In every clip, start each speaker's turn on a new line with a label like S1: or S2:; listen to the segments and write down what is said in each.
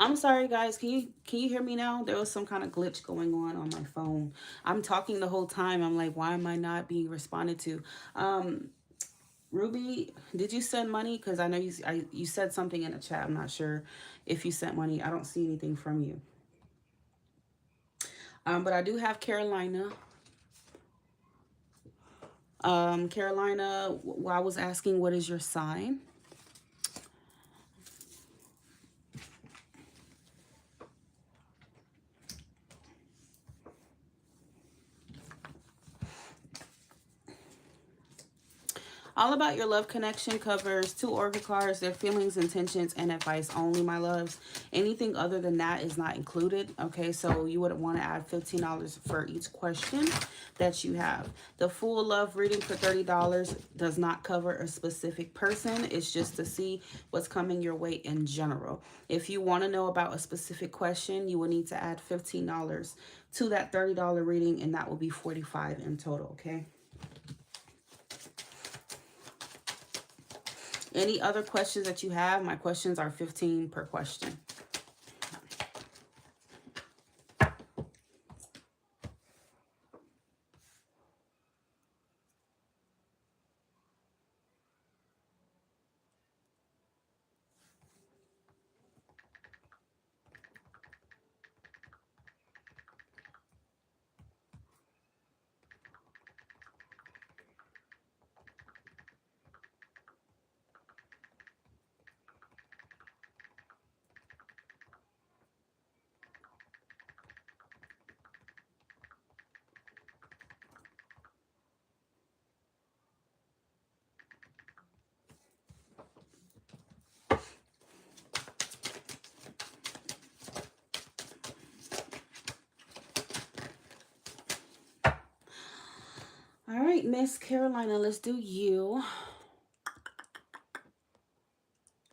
S1: I'm sorry, guys. Can you hear me now? There was some kind of glitch going on my phone. I'm talking the whole time. I'm like, why am I not being responded to? Um, Ruby, did you send money? Because I know you said something in the chat. I'm not sure if you sent money. I don't see anything from you. But I do have Carolina. Carolina, I was asking, what is your sign? All About Your Love Connection covers 2 oracle cards, their feelings, intentions, and advice only, my loves. Anything other than that is not included. Okay, so you would want to add $15 for each question that you have. The full love reading for $30 does not cover a specific person. It's just to see what's coming your way in general. If you want to know about a specific question, you will need to add $15 to that $30 reading, and that will be $45 in total, okay? Any other questions that you have? My questions are 15 per question. All right, Miss Carolina, let's do you.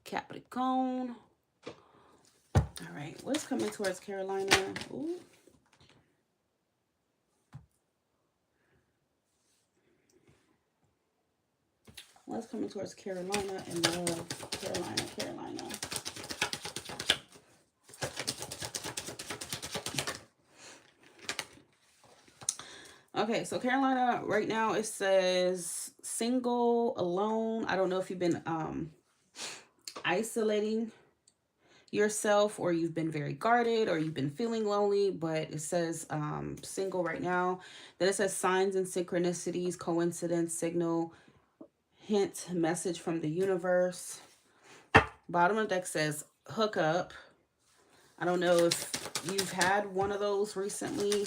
S1: Capricorn. All right, what's coming towards Carolina? Ooh. What's coming towards Carolina and love? Carolina. Okay, so Carolina, right now it says single, alone. I don't know if you've been isolating yourself, or you've been very guarded, or you've been feeling lonely, but it says single right now. Then it says signs and synchronicities, coincidence, signal, hint, message from the universe. Bottom of the deck says hook up. I don't know if you've had one of those recently,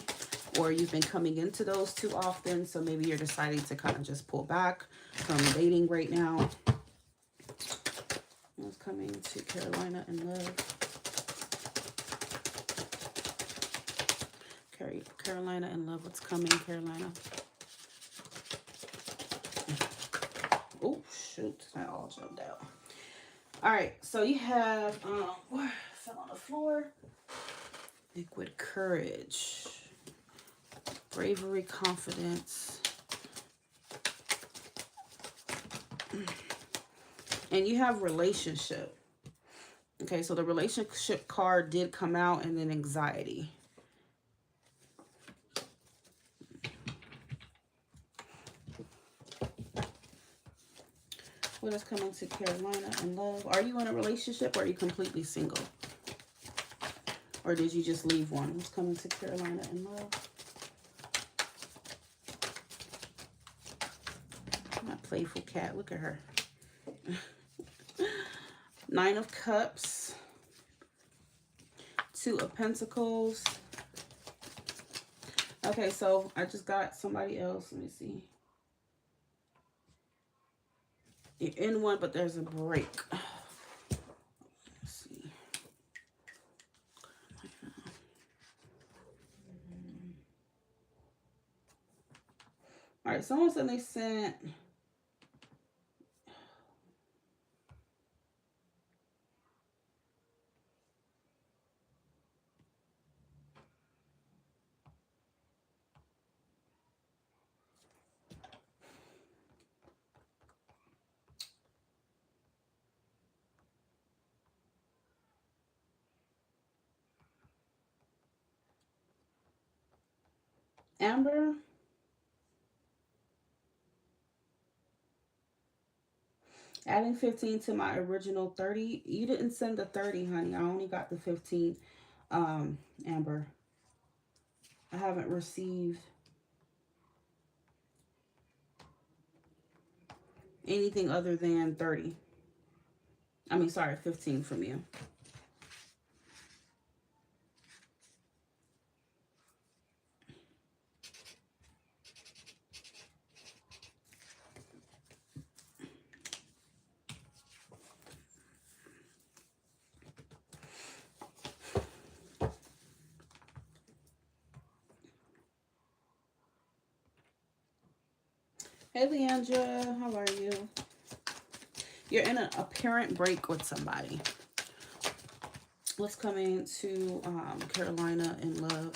S1: or you've been coming into those too often, so maybe you're deciding to kind of just pull back from dating right now. What's coming to Carolina and love? Carolina and love, what's coming, Carolina? Oh, shoot, I all jumped out. All right, so you have, fell on the floor. Liquid courage, bravery, confidence. And you have relationship. Okay, so the relationship card did come out, and then anxiety. What is coming to Carolina and love? Are you in a relationship, or are you completely single? Or did you just leave one? What's coming to Carolina and love? My playful cat, look at her. 9 of Cups, 2 of Pentacles. Okay, so I just got somebody else. Let me see. You're in one, but there's a break. Let's see. All right, someone said they sent... Amber, adding 15 to my original 30. You didn't send the 30, honey. I only got the 15. Amber, I haven't received anything other than 30. I mean, sorry, 15 from you. Hey, Leandra, how are you? You're in an apparent break with somebody. What's coming to Carolina in love?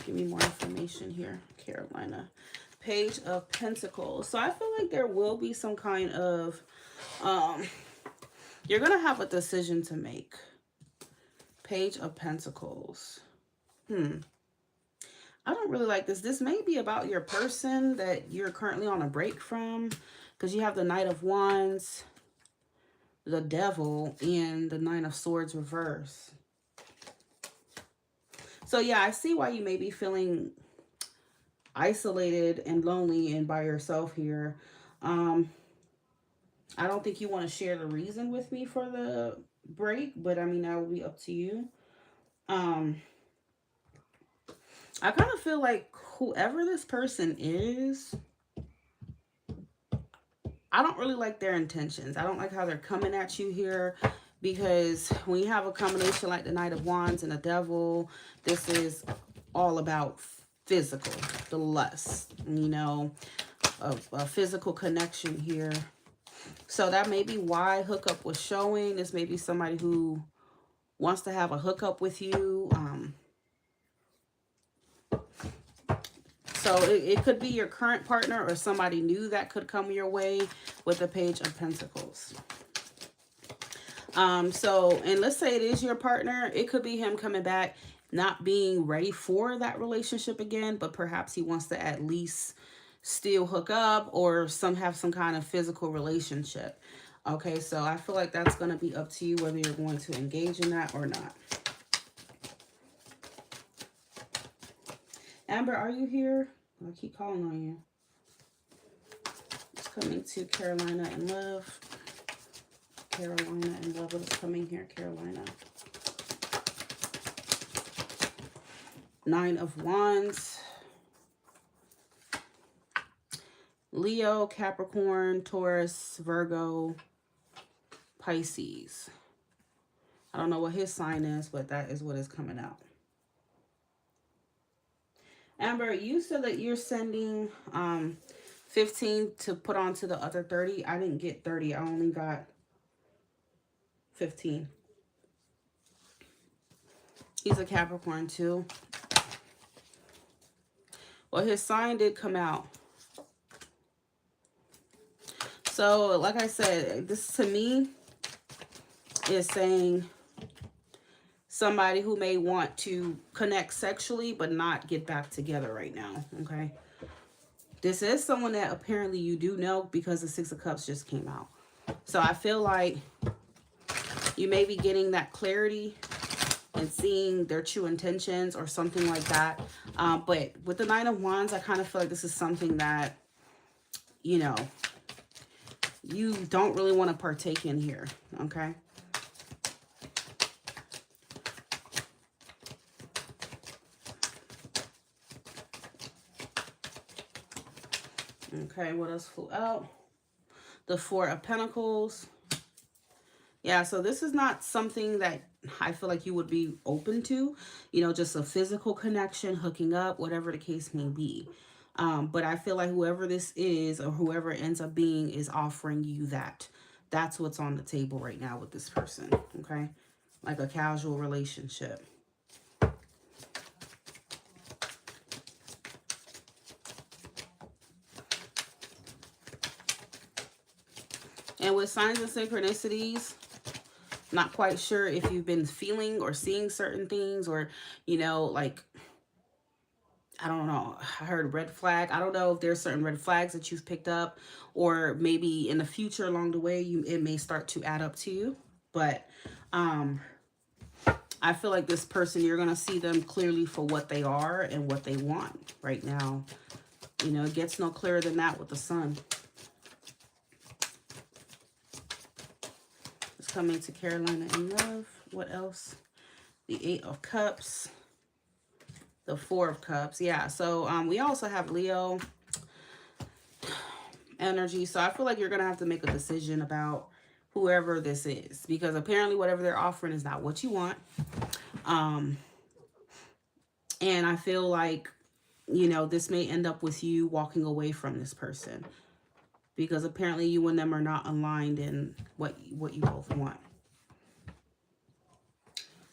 S1: Give me more information here. Carolina. Page of Pentacles. So I feel like there will be some kind of, you're going to have a decision to make. Page of Pentacles. I don't really like this. This may be about your person that you're currently on a break from, because you have the Knight of Wands, the Devil, and the Nine of Swords reverse. So yeah, I see why you may be feeling isolated and lonely and by yourself here. I don't think you want to share the reason with me for the break, but I mean, that will be up to you. I kind of feel like whoever this person is, I don't really like their intentions. I don't like how they're coming at you here, because when you have a combination like the Knight of Wands and the Devil, this is all about physical, the lust, you know, a physical connection here. So that may be why hookup was showing. This may be somebody who wants to have a hookup with you. So it could be your current partner or somebody new that could come your way with the Page of Pentacles. And let's say it is your partner. It could be him coming back, not being ready for that relationship again, but perhaps he wants to at least still hook up or have some kind of physical relationship. Okay, so I feel like that's going to be up to you whether you're going to engage in that or not. Amber, are you here? I keep calling on you. It's coming to Carolina in love. Carolina in love. What is coming here, Carolina? Nine of Wands. Leo, Capricorn, Taurus, Virgo, Pisces. I don't know what his sign is, but that is what is coming out. Amber, you said that you're sending 15 to put on to the other 30. I didn't get 30. I only got 15. He's a Capricorn too. Well, his sign did come out. So, like I said, this to me is saying somebody who may want to connect sexually but not get back together right now, okay? This is someone that apparently you do know, because the Six of Cups just came out. So I feel like you may be getting that clarity and seeing their true intentions or something like that. But with the Nine of Wands, I kind of feel like this is something that, you know, you don't really want to partake in here, okay? Okay, what else flew out? The Four of Pentacles. Yeah, so this is not something that I feel like you would be open to, you know, just a physical connection, hooking up, whatever the case may be. But I feel like whoever this is or whoever it ends up being is offering you that. That's what's on the table right now with this person, okay? Like a casual relationship. And with signs and synchronicities, not quite sure if you've been feeling or seeing certain things, or, you know, like, I don't know, I heard red flag. I don't know if there's certain red flags that you've picked up, or maybe in the future along the way, it may start to add up to you. But I feel like this person, you're going to see them clearly for what they are and what they want right now. You know, it gets no clearer than that with the sun. It's coming to Carolina in love. What else? The 8 of Cups. The 4 of Cups. Yeah, so we also have Leo energy. So I feel like you're going to have to make a decision about whoever this is. Because apparently whatever they're offering is not what you want. And I feel like, you know, this may end up with you walking away from this person. Because apparently you and them are not aligned in what you both want.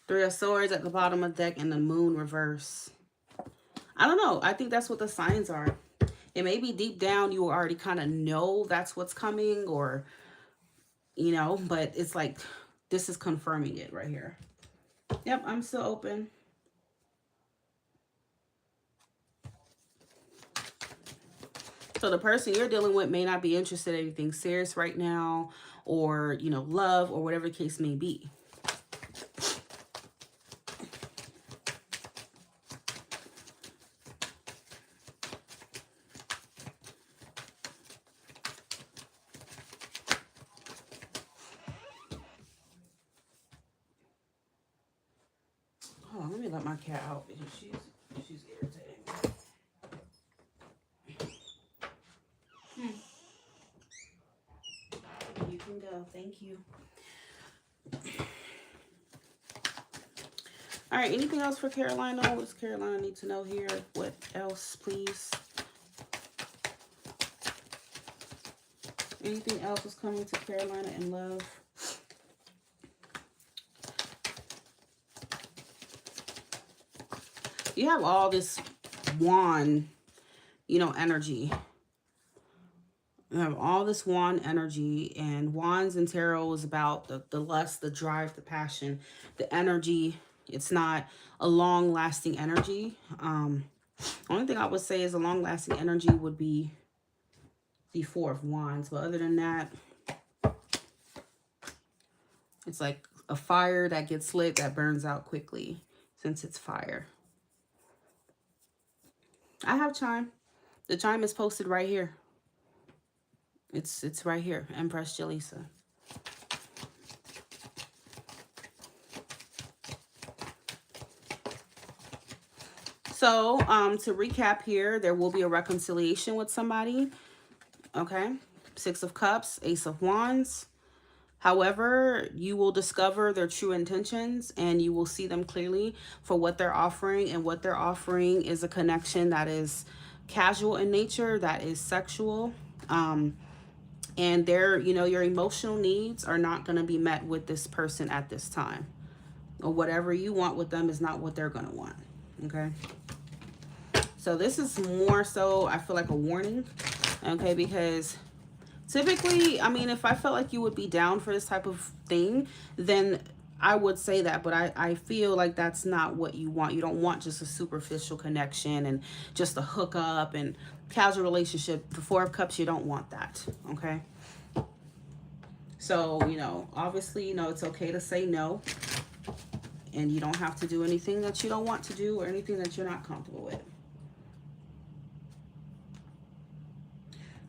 S1: 3 of Swords at the bottom of the deck and the Moon reverse. I don't know. I think that's what the signs are. It may be deep down you already kind of know that's what's coming, or, you know, but it's like this is confirming it right here. Yep, I'm still open. So the person you're dealing with may not be interested in anything serious right now, or, you know, love, or whatever the case may be. Oh, let me let my cat out because she's irritating. You can go. Thank you. All right, anything else for Carolina? What does Carolina need to know here? What else, please? Anything else is coming to Carolina in love? You have all this wand, you know, energy. You have all this wand energy, and wands and tarot is about the lust, the drive, the passion, the energy. It's not a long-lasting energy. Only thing I would say is a long-lasting energy would be the 4 of Wands. But other than that, it's like a fire that gets lit that burns out quickly since it's fire. I have chime. The chime is posted right here. It's right here. Empress Jelissa. So, to recap here, there will be a reconciliation with somebody. Okay. 6 of Cups, Ace of Wands. However, you will discover their true intentions, and you will see them clearly for what they're offering. And what they're offering is a connection that is casual in nature, that is sexual. And their, you know, your emotional needs are not going to be met with this person at this time. Or whatever you want with them is not what they're going to want. Okay. So this is more so, I feel like, a warning. Okay, because typically, I mean, if I felt like you would be down for this type of thing, then I would say that. But I feel like that's not what you want. You don't want just a superficial connection and just a hookup and casual relationship. The 4 of Cups, you don't want that. Okay. So, you know, obviously, you know, it's okay to say no. And you don't have to do anything that you don't want to do or anything that you're not comfortable with.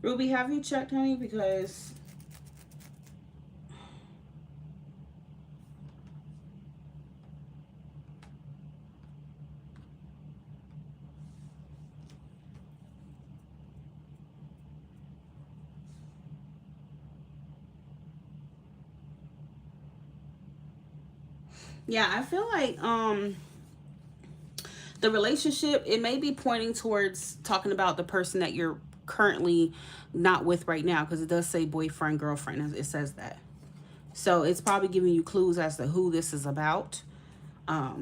S1: Ruby, have you checked, honey? Because yeah, I feel like the relationship, it may be pointing towards talking about the person that you're currently not with right now, because it does say boyfriend, girlfriend. It says that. So it's probably giving you clues as to who this is about. Okay.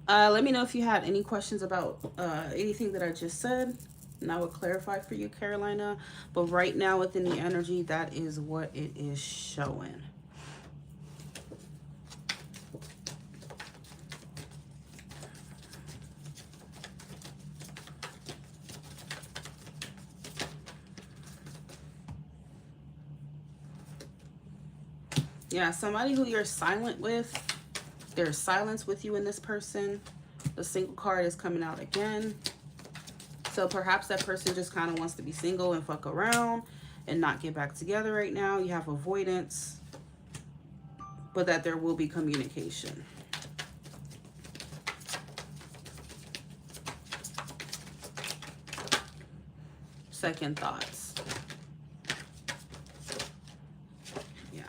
S1: Let me know if you had any questions about anything that I just said. And I will clarify for you, Carolina. But right now within the energy, that is what it is showing. Yeah, somebody who you're silent with. There's silence with you in this person. The single card is coming out again. So perhaps that person just kind of wants to be single and fuck around and not get back together right now. You have avoidance, but that there will be communication. Second thoughts. Yeah.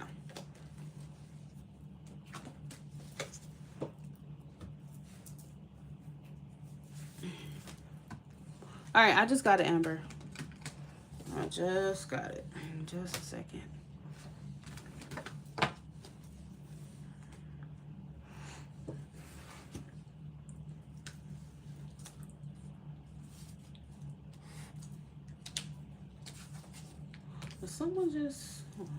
S1: All right, I just got it, Amber. I just got it. In just a second. Will someone just... Hold on.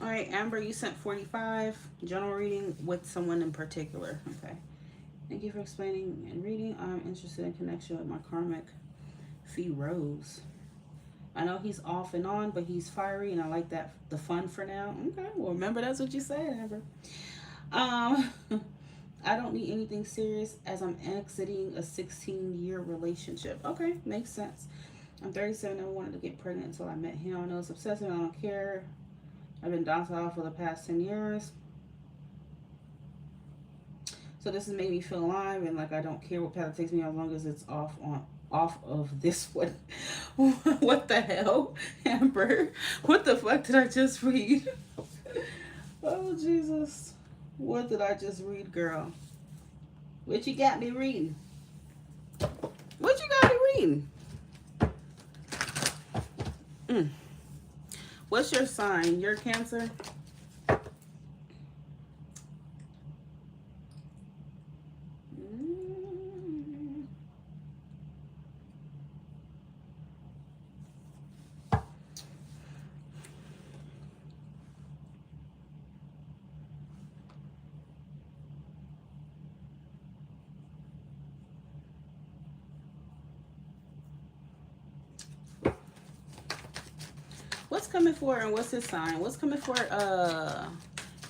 S1: All right, Amber, you sent 45. General reading with someone in particular. Okay. Thank you for explaining and reading. I'm interested in connection with my karmic Fee Rose. I know he's off and on, but he's fiery, and I like that, the fun for now. Okay, well, remember that's what you said, Amber. I don't need anything serious as I'm exiting a 16-year relationship. Okay, makes sense. I'm 37, never wanted to get pregnant until I met him. I know it's obsessive, I don't care. I've been docile for the past 10 years. So this has made me feel alive and like I don't care what path it takes me as long as it's off of this. What the hell, Amber? What the fuck did I just read? Oh, Jesus. What did I just read, girl? What you got me reading? What you got me reading? What's your sign? You're Cancer? What's coming for and what's his sign? What's coming for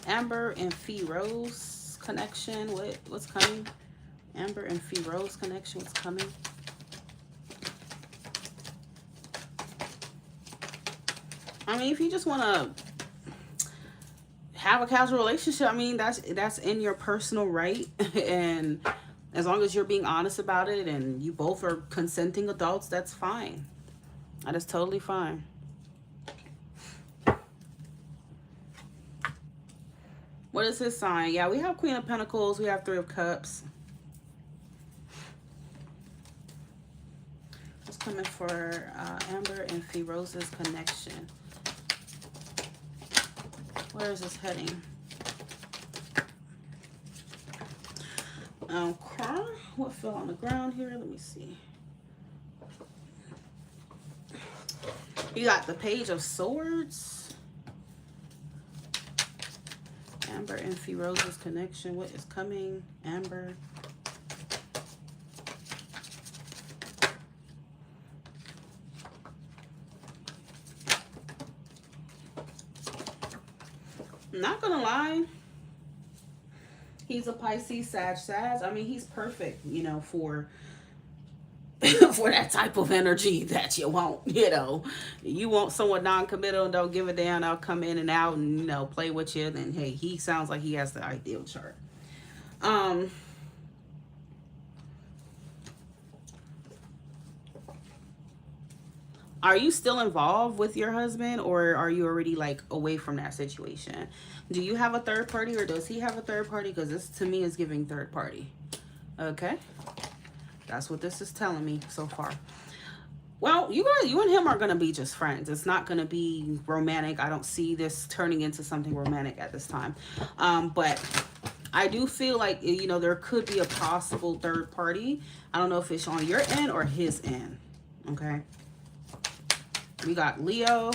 S1: Amber and Fee Rose connection? What's coming? Amber and Fee Rose connection, what's coming? I mean, if you just want to have a casual relationship, I mean, that's in your personal right. And as long as you're being honest about it and you both are consenting adults, that's fine. That is totally fine. What is his sign? Yeah, we have Queen of Pentacles. We have Three of Cups. What's coming for Amber and Fee Rose's connection? Where is this heading? Okay. What fell on the ground here? Let me see. You got the Page of Swords. Amber and Fee Rose's connection. What is coming? Amber. I'm not gonna lie. He's a Pisces, Sag. I mean, he's perfect, you know, for for that type of energy that you want, you know. You want someone non-committal and don't give a damn. I'll come in and out and, you know, play with you. Then, hey, he sounds like he has the ideal chart. Are you still involved with your husband, or are you already, like, away from that situation? Do you have a third party, or does he have a third party? Because this, to me, is giving third party. Okay. That's what this is telling me so far. Well, you and him are gonna be just friends. It's not gonna be romantic. I don't see this turning into something romantic at this time. But I do feel like, you know, there could be a possible third party. I don't know if it's on your end or his end. Okay. We got Leo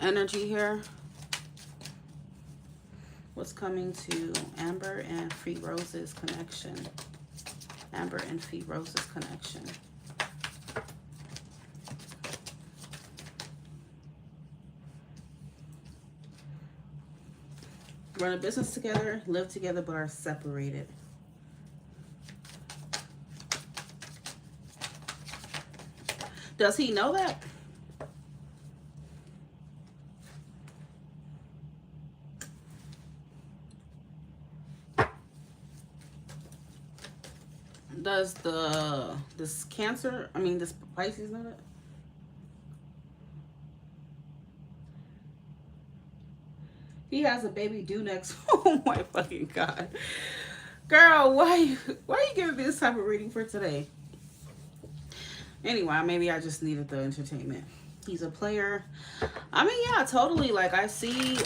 S1: energy here. What's coming to Amber and Free Roses connection? Amber and Free Roses connection. Run a business together, live together, but are separated. Does he know that? Does this Cancer, I mean this Pisces know that? He has a baby due next. Oh my fucking God. Girl, why you giving me this type of reading for today? Anyway, maybe I just needed the entertainment. He's a player. I mean, yeah, totally. Like I see,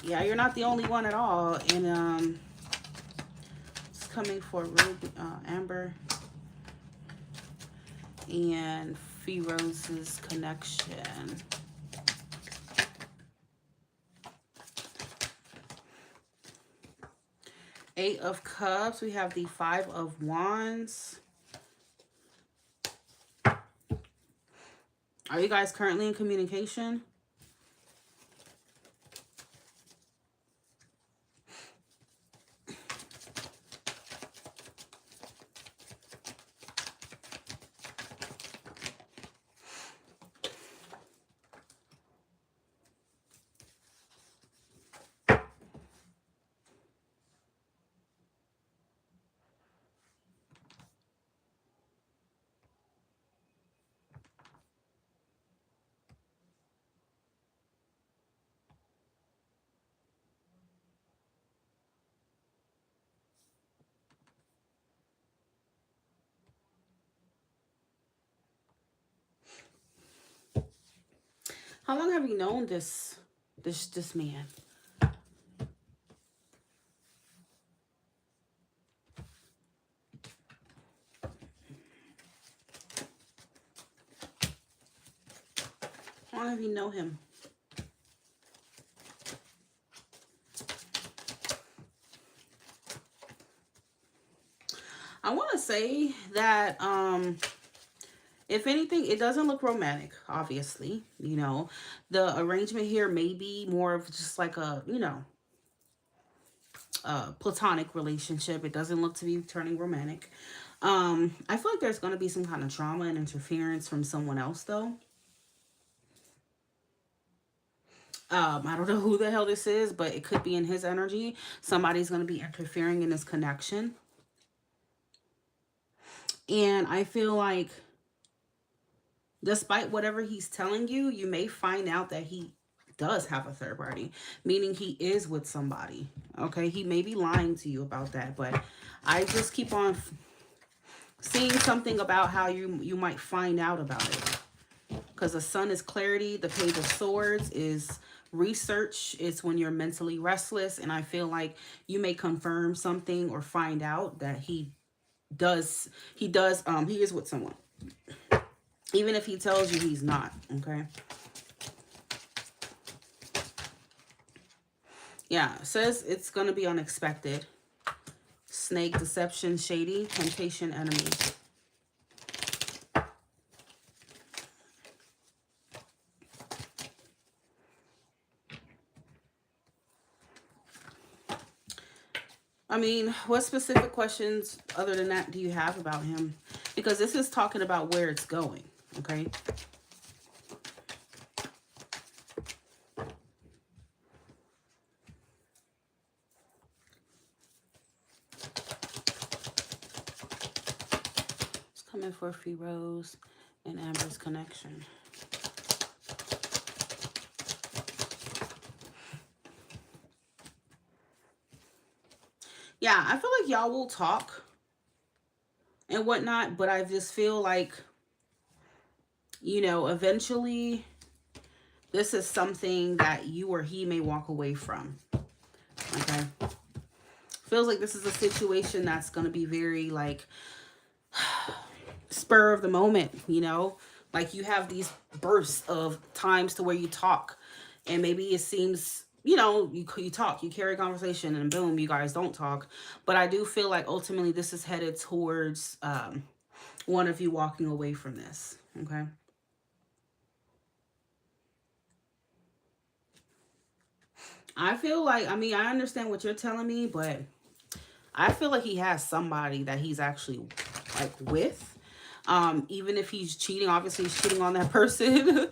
S1: yeah, you're not the only one at all. And it's coming for Ruby, Amber and Fee Rose's connection. Eight of Cups. We have the Five of Wands. Are you guys currently in communication? How long have you known this man? How long have you known him? I want to say that if anything, it doesn't look romantic, obviously. You know, the arrangement here may be more of just like a, you know, platonic relationship. It doesn't look to be turning romantic. I feel like there's going to be some kind of trauma and interference from someone else, though. I don't know who the hell this is, but it could be in his energy. Somebody's going to be interfering in this connection. And I feel like despite whatever he's telling you, you may find out that he does have a third party, meaning he is with somebody. Okay, he may be lying to you about that, but I just keep on seeing something about how you might find out about it. Because the Sun is clarity, the Page of Swords is research. It's when you're mentally restless, and I feel like you may confirm something or find out that he is with someone. Even if he tells you he's not, okay? Yeah, it says it's going to be unexpected. Snake, deception, shady, temptation, enemy. I mean, what specific questions other than that do you have about him? Because this is talking about where it's going, okay? It's coming for Free Rose and Amber's connection. Yeah, I feel like y'all will talk and whatnot, but I just feel like, eventually this is something that you or he may walk away from. Okay. Feels like this is a situation that's going to be very like spur of the moment. Like you have these bursts of times to where you talk, and maybe it seems, you talk, you carry conversation, and boom, you guys don't talk. But I do feel like ultimately this is headed towards one of you walking away from this. Okay. I feel like, I mean, I understand what you're telling me, but I feel like he has somebody that he's actually like with. Even if he's cheating, obviously he's cheating on that person.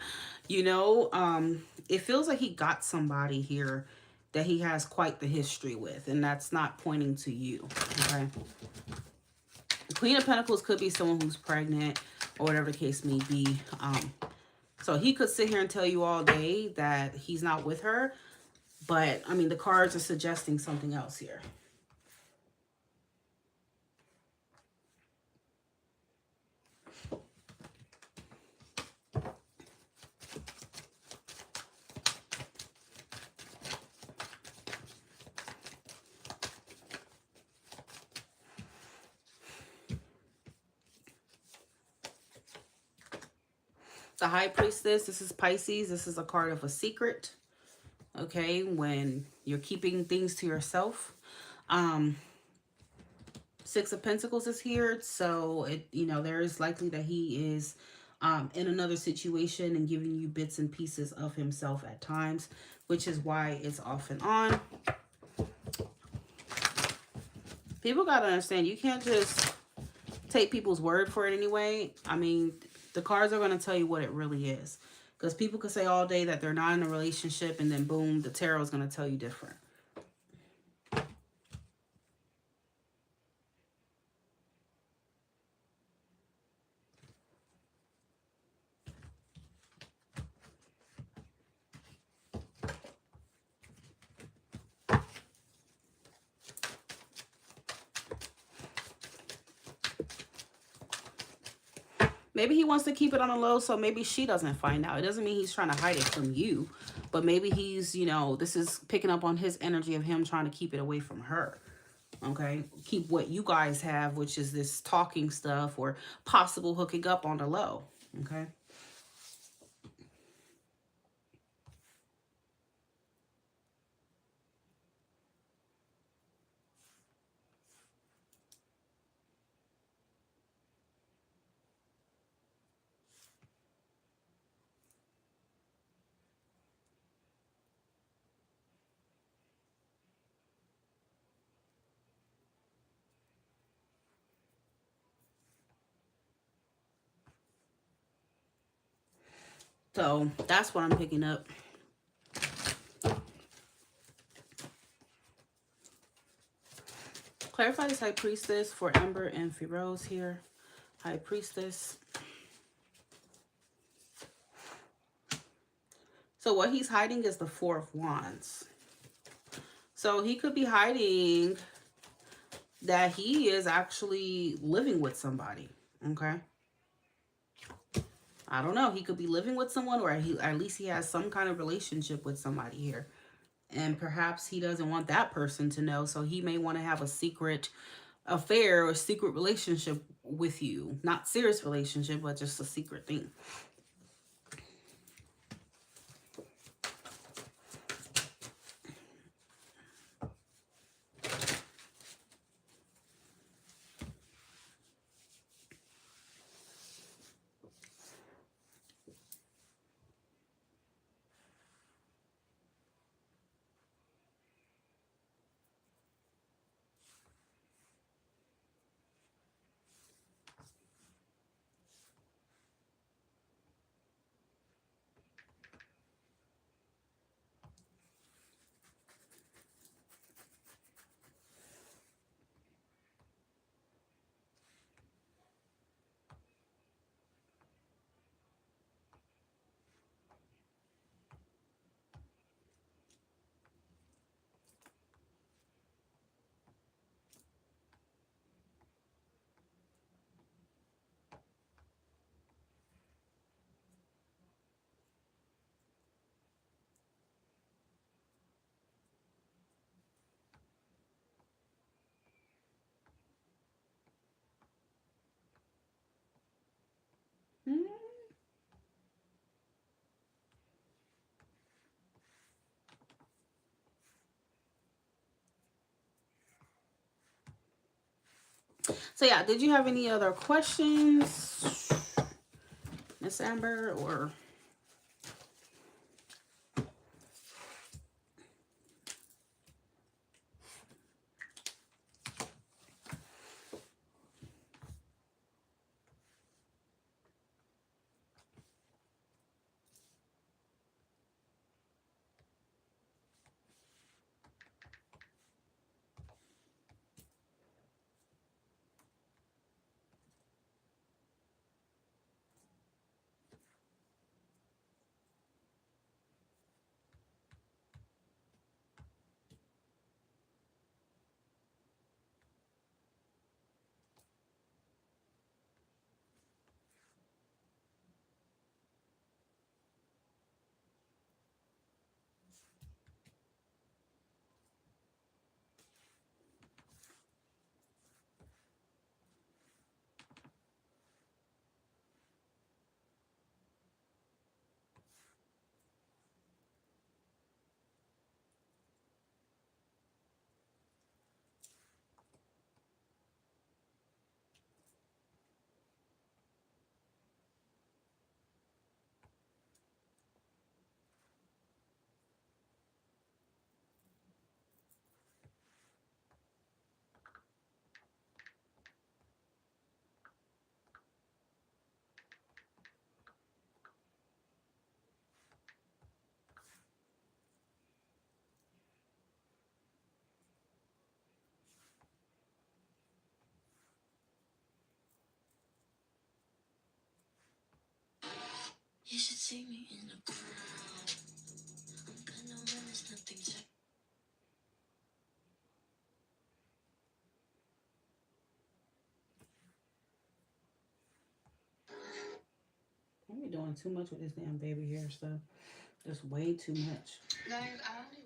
S1: It feels like he got somebody here that he has quite the history with, and that's not pointing to you. Okay. The Queen of Pentacles could be someone who's pregnant or whatever the case may be. So he could sit here and tell you all day that he's not with her, but I mean, the cards are suggesting something else here. The High Priestess, this is Pisces. This is a card of a secret. Okay, when you're keeping things to yourself. Six of Pentacles is here, so there is likely that he is in another situation and giving you bits and pieces of himself at times, which is why it's off and on. People gotta understand, you can't just take people's word for it anyway. I mean, the cards are gonna tell you what it really is, because people could say all day that they're not in a relationship, and then boom, the tarot is gonna tell you different. Maybe he wants to keep it on the low, so maybe she doesn't find out. It doesn't mean he's trying to hide it from you, but maybe he's, this is picking up on his energy of him trying to keep it away from her. Okay? Keep what you guys have, which is this talking stuff or possible hooking up on the low. Okay? So that's what I'm picking up. Clarify this High Priestess for Ember and Firoz here. High Priestess. So what he's hiding is the Four of Wands. So he could be hiding that he is actually living with somebody. Okay? I don't know. He could be living with someone, or at least he has some kind of relationship with somebody here. And perhaps he doesn't want that person to know, so he may want to have a secret affair or secret relationship with you. Not serious relationship, but just a secret thing. So yeah, did you have any other questions, Miss Amber, or?
S2: You should see me in the crowd. I know when there's nothing to.
S1: I'm be doing too much with this damn baby hair stuff. Just way too much.
S2: Like, I don't even.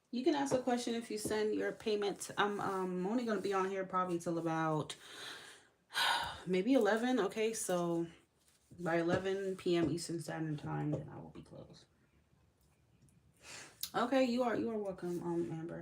S1: You can ask a question if you send your payment. I'm only gonna be on here probably till about maybe 11. Okay, so by 11 p.m. Eastern Standard Time, then I will be closed. Okay, you are welcome, Amber.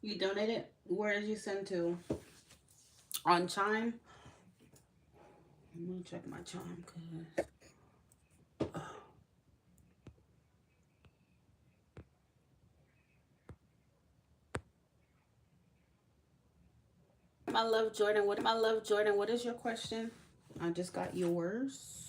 S1: You donated? Where did you send to? On Chime? Let me check my Chime, cause my love Jordan, what is your question? I just got yours.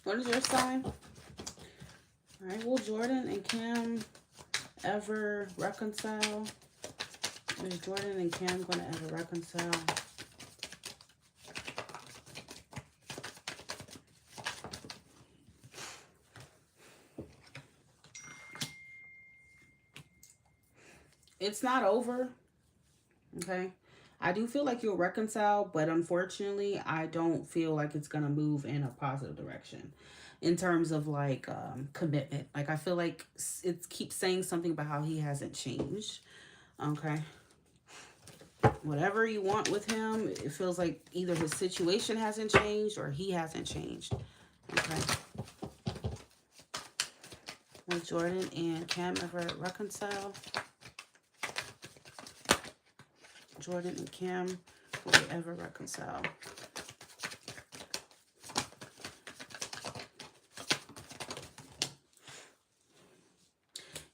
S1: What is your sign? All right, will Jordan and Cam ever reconcile? Is Jordan and Cam going to ever reconcile? It's not over, okay? I do feel like you'll reconcile, but unfortunately, I don't feel like it's going to move in a positive direction in terms of like commitment. Like, I feel like it keeps saying something about how he hasn't changed, okay? Whatever you want with him, it feels like either his situation hasn't changed or he hasn't changed, okay? Will Jordan and Cam ever reconcile? Jordan and Cam, will they ever reconcile?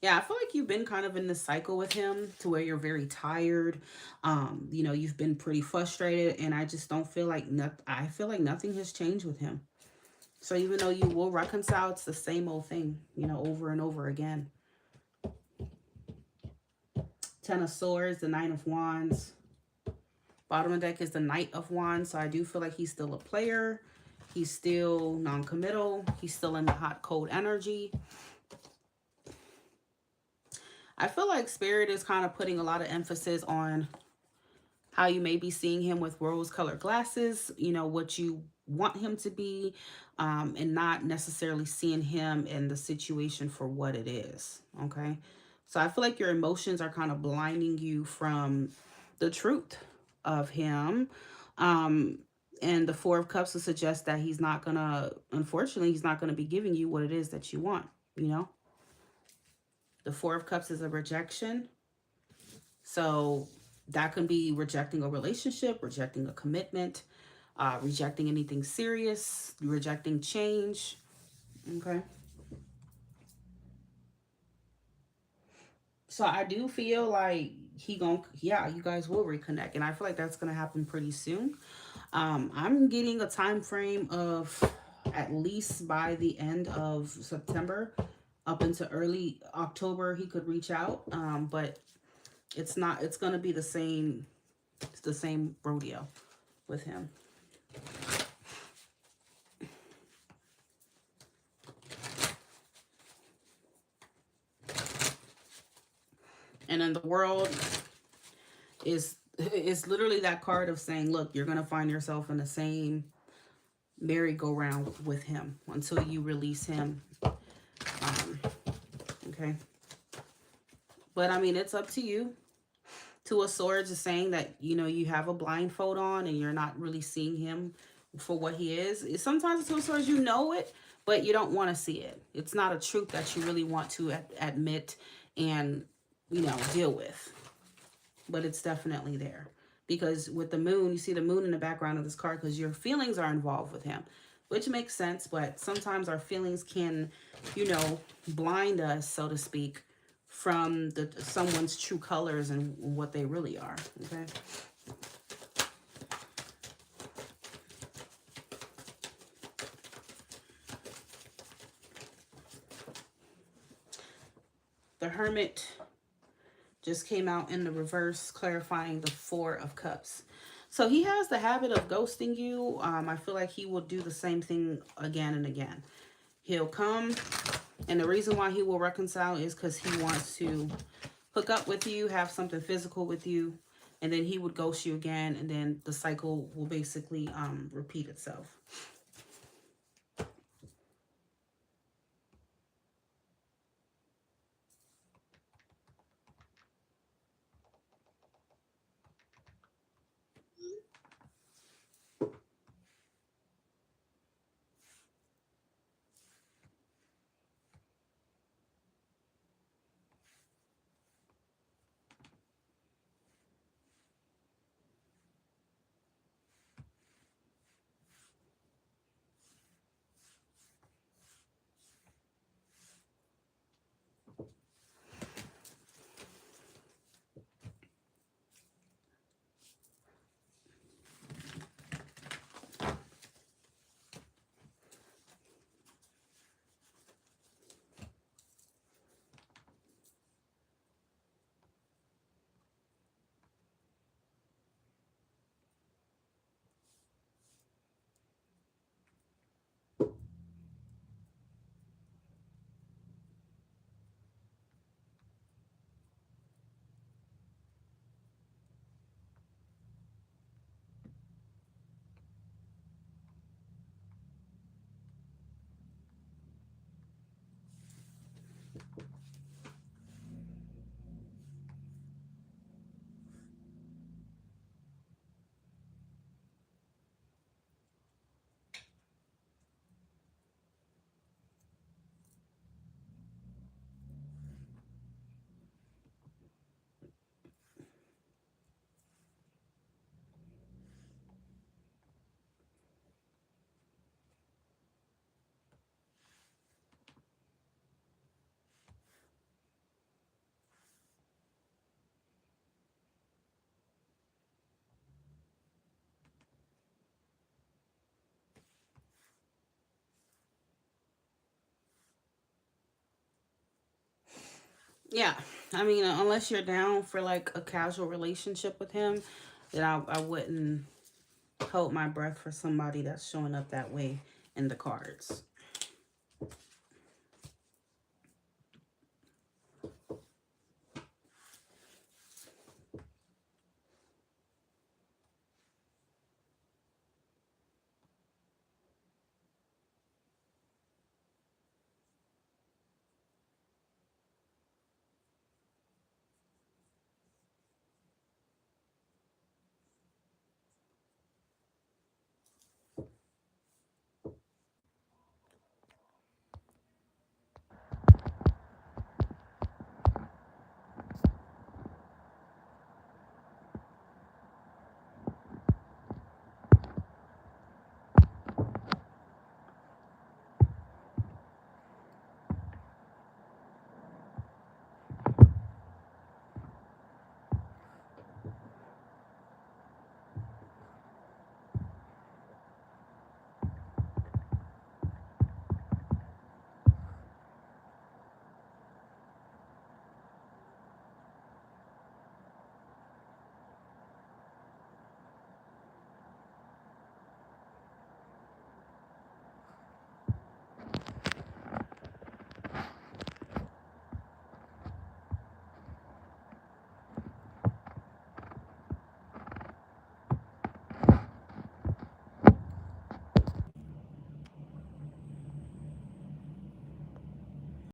S1: Yeah, I feel like you've been kind of in this cycle with him to where you're very tired. You know, you've been pretty frustrated, and I just don't feel like I feel like nothing has changed with him. So even though you will reconcile, it's the same old thing, you know, over and over again. Ten of Swords, the Nine of Wands. Bottom of the deck is the Knight of Wands. So I do feel like he's still a player. He's still non-committal. He's still in the hot, cold energy. I feel like Spirit is kind of putting a lot of emphasis on how you may be seeing him with rose-colored glasses, you know, what you want him to be, and not necessarily seeing him in the situation for what it is, okay? So I feel like your emotions are kind of blinding you from the truth of him. And the Four of Cups would suggest that he's not gonna, unfortunately, he's not gonna be giving you what it is that you want, you know? The Four of Cups is a rejection. So that can be rejecting a relationship, rejecting a commitment, rejecting anything serious, rejecting change. Okay. So I do feel like yeah, you guys will reconnect. And I feel like that's gonna happen pretty soon. I'm getting a time frame of at least by the end of September up into early October he could reach out. But it's gonna be the same rodeo with him. And then the World is literally that card of saying, look, you're gonna find yourself in the same merry-go-round with him until you release him. Okay. But I mean, it's up to you. Two of Swords is saying that, you know, you have a blindfold on and you're not really seeing him for what he is. Sometimes Two of Swords, you know it, but you don't want to see it. It's not a truth that you really want to admit and, you know, deal with. But it's definitely there. Because with the moon, you see the moon in the background of this card because your feelings are involved with him, which makes sense. But sometimes our feelings can, you know, blind us, so to speak, from someone's true colors and what they really are. Okay. The Hermit just came out in the reverse, clarifying the Four of Cups. So he has the habit of ghosting you. I feel like he will do the same thing again and again. He'll come, and the reason why he will reconcile is because he wants to hook up with you, have something physical with you, and then he would ghost you again, and then the cycle will basically repeat itself. Yeah, I mean, unless you're down for like a casual relationship with him, then I wouldn't hold my breath for somebody that's showing up that way in the cards.